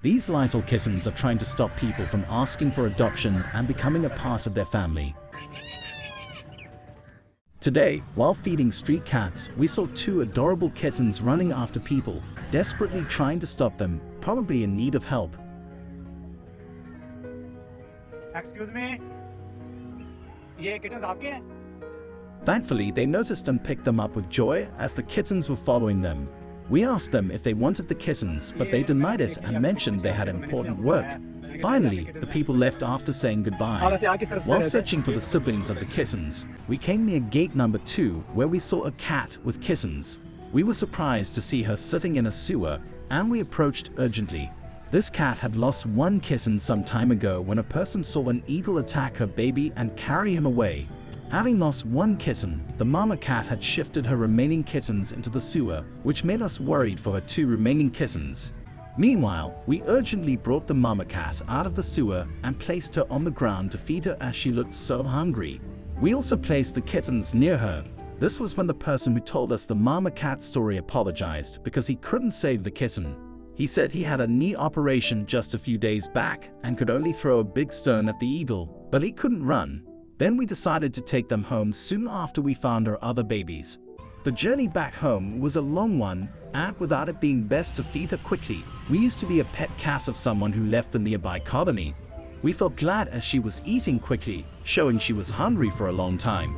These little kittens are trying to stop people from asking for adoption and becoming a part of their family. Today, while feeding street cats, we saw two adorable kittens running after people, desperately trying to stop them, probably in need of help. Excuse me? ये kittens आपके हैं? Thankfully, they noticed and picked them up with joy as the kittens were following them. We asked them if they wanted the kittens, but they denied it and mentioned they had important work. Finally, the people left after saying goodbye. While searching for the siblings of the kittens, we came near gate number 2, where we saw a cat with kittens. We were surprised to see her sitting in a sewer, and we approached urgently. This cat had lost one kitten some time ago when a person saw an eagle attack her baby and carry him away. Having lost one kitten, the mama cat had shifted her remaining kittens into the sewer, which made us worried for her 2 remaining kittens. Meanwhile, we urgently brought the mama cat out of the sewer and placed her on the ground to feed her as she looked so hungry. We also placed the kittens near her. This was when the person who told us the mama cat story apologized because he couldn't save the kitten. He said he had a knee operation just a few days back and could only throw a big stone at the eagle, but he couldn't run. Then we decided to take them home soon after we found our other babies. The journey back home was a long one, and without it being best to feed her quickly, we used to be a pet cat of someone who left the nearby colony. We felt glad as she was eating quickly, showing she was hungry for a long time.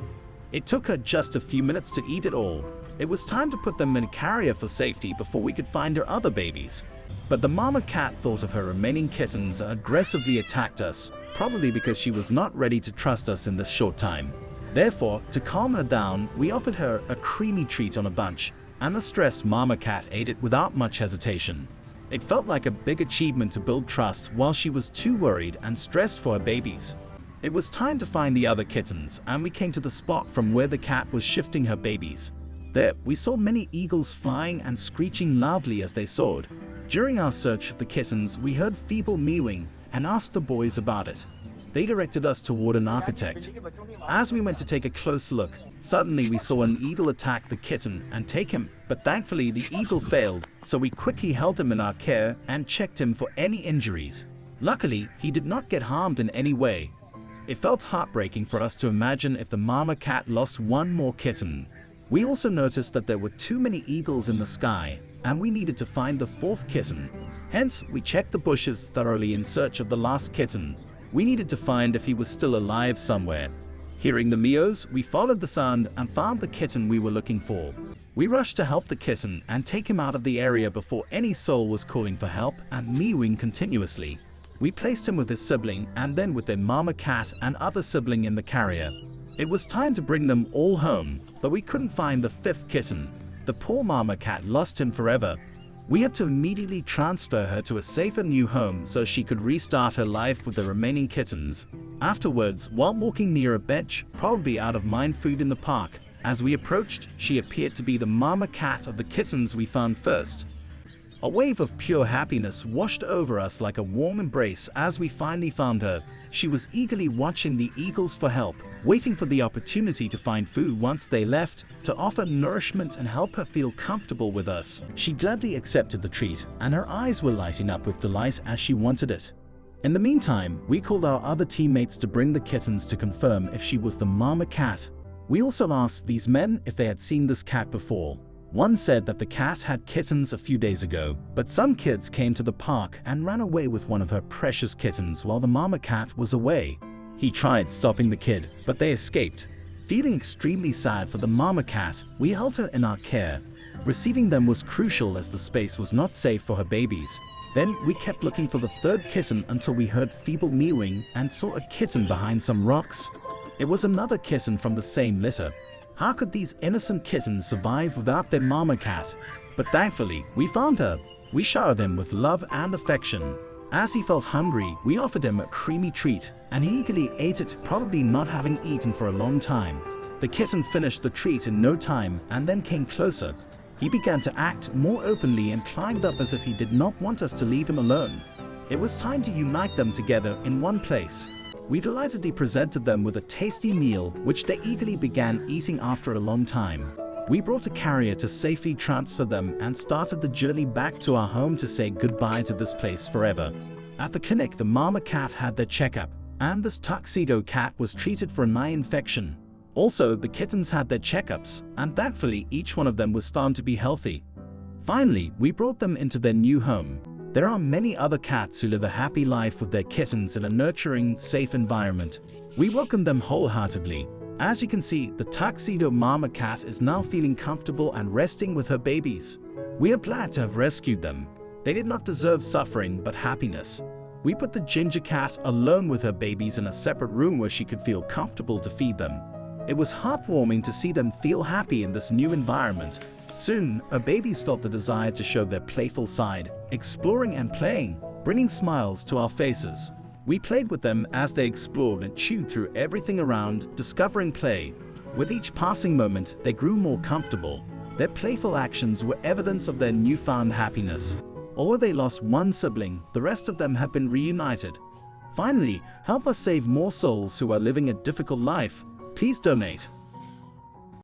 It took her just a few minutes to eat it all. It was time to put them in a carrier for safety before we could find her other babies. But the mama cat thought of her remaining kittens and aggressively attacked us, probably because she was not ready to trust us in this short time. Therefore, to calm her down, we offered her a creamy treat on a bunch, and the stressed mama cat ate it without much hesitation. It felt like a big achievement to build trust while she was too worried and stressed for her babies. It was time to find the other kittens, and we came to the spot from where the cat was shifting her babies. There, we saw many eagles flying and screeching loudly as they soared. During our search for the kittens, we heard feeble mewing and asked the boys about it. They directed us toward an architect. As we went to take a close look, suddenly we saw an eagle attack the kitten and take him, but thankfully the eagle failed, so we quickly held him in our care and checked him for any injuries. Luckily, he did not get harmed in any way. It felt heartbreaking for us to imagine if the mama cat lost one more kitten. We also noticed that there were too many eagles in the sky, and we needed to find the 4th kitten. Hence, we checked the bushes thoroughly in search of the last kitten. We needed to find if he was still alive somewhere. Hearing the meows, we followed the sound and found the kitten we were looking for. We rushed to help the kitten and take him out of the area before any soul was calling for help and mewing continuously. We placed him with his sibling and then with their mama cat and other sibling in the carrier. It was time to bring them all home, but we couldn't find the 5th kitten. The poor mama cat lost him forever. We had to immediately transfer her to a safer new home so she could restart her life with the remaining kittens. Afterwards, while walking near a bench, probably out of mind food in the park, as we approached, she appeared to be the mama cat of the kittens we found first. A wave of pure happiness washed over us like a warm embrace as we finally found her. She was eagerly watching the eagles for help, waiting for the opportunity to find food once they left, to offer nourishment and help her feel comfortable with us. She gladly accepted the treat, and her eyes were lighting up with delight as she wanted it. In the meantime, we called our other teammates to bring the kittens to confirm if she was the mama cat. We also asked these men if they had seen this cat before. One said that the cat had kittens a few days ago, but some kids came to the park and ran away with one of her precious kittens while the mama cat was away. He tried stopping the kid, but they escaped. Feeling extremely sad for the mama cat, we held her in our care. Receiving them was crucial as the space was not safe for her babies. Then we kept looking for the 3rd kitten until we heard feeble mewing and saw a kitten behind some rocks. It was another kitten from the same litter. How could these innocent kittens survive without their mama cat? But thankfully, we found her. We showered him with love and affection. As he felt hungry, we offered him a creamy treat, and he eagerly ate it, probably not having eaten for a long time. The kitten finished the treat in no time and then came closer. He began to act more openly and climbed up as if he did not want us to leave him alone. It was time to unite them together in one place. We delightedly presented them with a tasty meal, which they eagerly began eating after a long time. We brought a carrier to safely transfer them and started the journey back to our home to say goodbye to this place forever. At the clinic, the mama cat had their checkup, and this tuxedo cat was treated for an eye infection. Also, the kittens had their checkups, and thankfully each one of them was found to be healthy. Finally, we brought them into their new home. There are many other cats who live a happy life with their kittens in a nurturing, safe environment. We welcome them wholeheartedly. As you can see, the tuxedo mama cat is now feeling comfortable and resting with her babies. We are glad to have rescued them. They did not deserve suffering, but happiness. We put the ginger cat alone with her babies in a separate room where she could feel comfortable to feed them. It was heartwarming to see them feel happy in this new environment. Soon, our babies felt the desire to show their playful side, exploring and playing, bringing smiles to our faces. We played with them as they explored and chewed through everything around, discovering play. With each passing moment, they grew more comfortable. Their playful actions were evidence of their newfound happiness. Although they lost one sibling, the rest of them have been reunited. Finally, help us save more souls who are living a difficult life. Please donate.